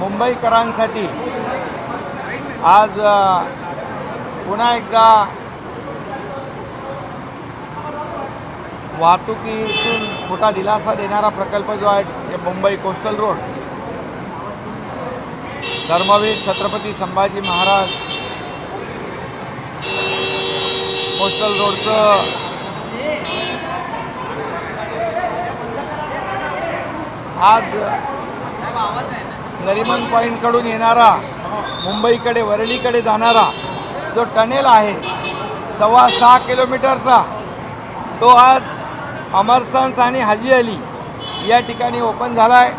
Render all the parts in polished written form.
मुंबईकरांसाठी आज पुन्हा एकदा वाहतुकीतून मोठा दिलासा देणारा प्रकल्प जो आहे हे Mumbai coastal road, Dharmaveer Chhatrapati Sambhaji Maharaj coastal रोडचं आज नरिमन पॉईंटकडून येणारा मुंबईकडे वरळीकडे जाणारा जो टनेल आहे 6.25 किलोमीटरचा, तो आज अमरसन्स आणि हाजी अली या ठिकाणी ओपन झाला आहे।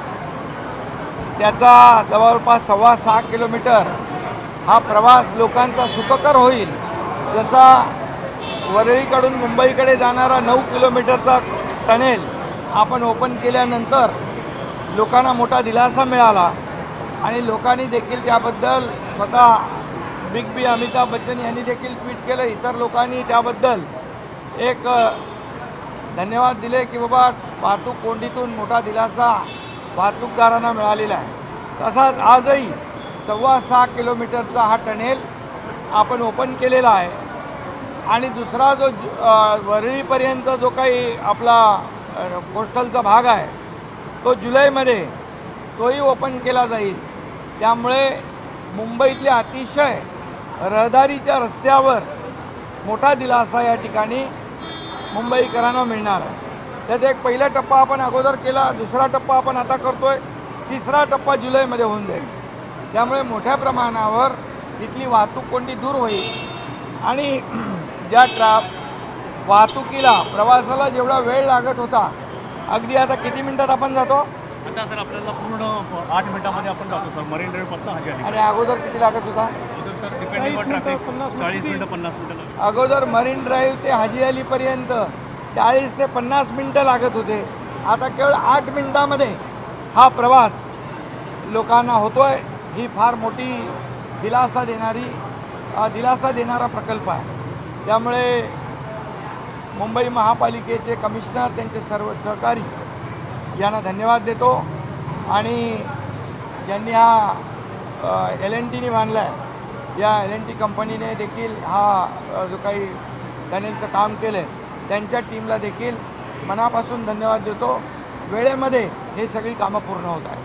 त्याचा जवळपास 6.25 किलोमीटर हा प्रवास लोकांचा सुखकर होईल। जसा वरळीकडून मुंबईकडे जाणारा 9 किलोमीटरचा टनेल आपण ओपन केल्यानंतर लोकांना मोठा दिलासा मिळाला आणि लोकांनी देखील त्याबद्दल स्वतः बिग बी अमिताभ बच्चन यांनी देखील ट्विट केलं, इतर लोकांनी त्याबद्दल एक धन्यवाद दिले की बाबा वाहतूक कोंडीतून मोठा दिलासा वाहतूकदारांना मिळालेला आहे। तसाच आजही 6.25 किलोमीटरचा हा टनेल आपण ओपन केलेला आहे आणि दुसरा जो वरळीपर्यंत जो काही आपला कोस्टलचा भाग आहे तो जुलैमध्ये तोही ओपन केला जाईल। त्यामुळे मुंबईतल्या अतिशय रहदारीच्या रस्त्यावर मोठा दिलासा या ठिकाणी मुंबईकरांना मिळणार आहे। त्यात एक पहिला टप्पा आपण अगोदर केला, दुसरा टप्पा आपण आता करतोय, तिसरा टप्पा जुलैमध्ये होऊन जाईल। त्यामुळे मोठ्या प्रमाणावर इथली वाहतूक कोंडी दूर होईल आणि ज्या वाहतुकीला प्रवासाला जेवढा वेळ लागत होता, अगदी आता किती मिनिटात आपण जातो? आता सर आपल्याला पूर्ण 8 मिनिटांमध्ये आपण जातो सर, मरीन ड्राईव्हपासून हाजी अली। आणि अगोदर किती लागत होता? सर डिपेंडिंग ऑन ट्रॅफिक 40 मिनिटं 50 मिनिटं। अगोदर मरीन ड्राईव्ह ते हाजी अलीपर्यंत 40 ते 50 मिनिटं लागत होते। आता केवळ 8 मिनिटांमध्ये हा प्रवास लोकांना होतोय। ही फार मोठी दिलासा देणारा प्रकल्प आहे। त्यामुळे मुंबई महापालिकेचे कमिशनर, त्यांचे सर्व सहकारी यांना धन्यवाद देतो आणि ज्यांनी हा LNTने बांधला आहे, या LNT कंपनीने देखील हा जो काही टनेलचं काम केलं आहे त्यांच्या टीमला देखील मनापासून धन्यवाद देतो। वेळेमध्ये हे सगळी कामं पूर्ण होत आहेत।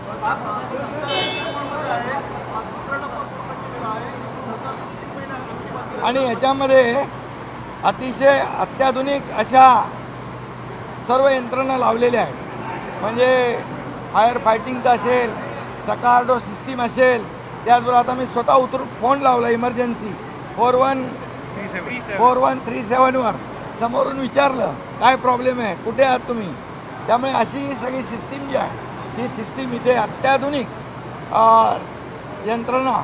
आणि याच्यामध्ये अतिशय अत्याधुनिक अशा सर्व यंत्रणा लावलेल्या आहेत। म्हणजे फायर फायटिंगचं असेल, सकार्डो सिस्टीम असेल, त्याचबरोबर आता मी स्वतः उतरून फोन लावला इमर्जन्सी 4137वर, समोरून विचारलं काय प्रॉब्लेम आहे, कुठे आहात तुम्ही। त्यामुळे अशी सगळी सिस्टीम जी आहे ही सिस्टीम इथे अत्याधुनिक यंत्रणा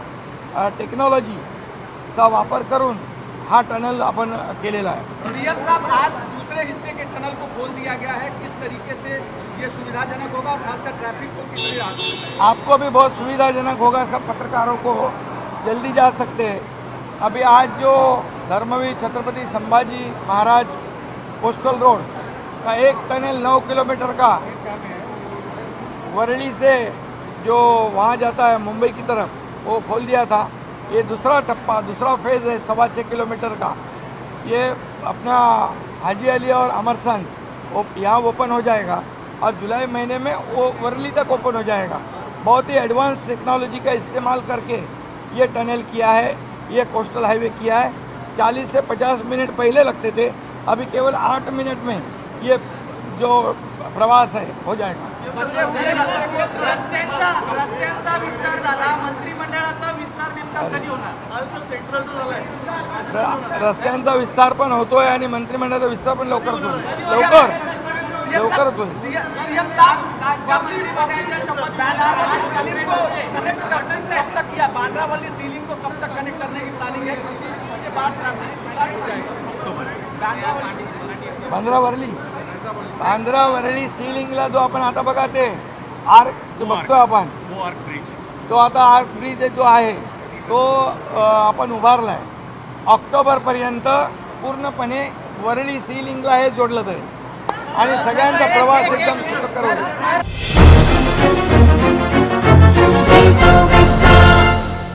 टेक्नॉलॉजीचा वापर करून हा टनल अपन केलेला है। सीएम साहब, आज दूसरे हिस्से के टनल को खोल दिया गया है, किस तरीके से ये सुविधाजनक होगा और खासकर ट्रैफिक को किस तरह होगा? आपको भी बहुत सुविधाजनक होगा, सब पत्रकारों को जल्दी जा सकते हैं। अभी आज जो धर्मवीर छत्रपति संभाजी महाराज कोस्टल रोड का एक टनल 9 किलोमीटर का वरळी से जो वहाँ जाता है मुंबई की तरफ, वो खोल दिया था। ये दूसरा टप्पा, दूसरा फेज़ है 6.25 किलोमीटर का। ये अपना हाजी अली और अमरसन्स यहाँ ओपन हो जाएगा और जुलाई महीने में वो वरली तक ओपन हो जाएगा। बहुत ही एडवांस टेक्नोलॉजी का इस्तेमाल करके ये टनल किया है, ये कोस्टल हाईवे किया है। 40 से 50 मिनट पहले लगते थे, अभी केवल 8 मिनट में ये जो प्रवास है हो जाएगा। रस्त्यांचा विस्तार झाला, मंत्रिमंडळाचा विस्तार नेमका कधी होणार? रस्त्यांचा विस्तार पण होतोय आणि मंत्रिमंडळाचा विस्तार पण लवकरच होईल। सीएम साहब, ज्या मंत्रिमंडळाच्या शपथ कब तक किया, बांद्रावली सीलिंग को कब तक कनेक्ट करने की प्लानिंग है, क्योंकि उसके बाद ट्रैफिक स्टार्ट हो जाएगा। बांद्रा वरळी सीलिंगला जो आपण आता बघा ते आर्क बघतो आपण, तो आता आर्क ब्रिज जो आहे तो आपण उभारला आहे। ऑक्टोबरपर्यंत पूर्णपणे वरळी सीलिंगला हे जोडलं जाईल आणि सगळ्यांचा प्रवास एकदम सुखकर होईल।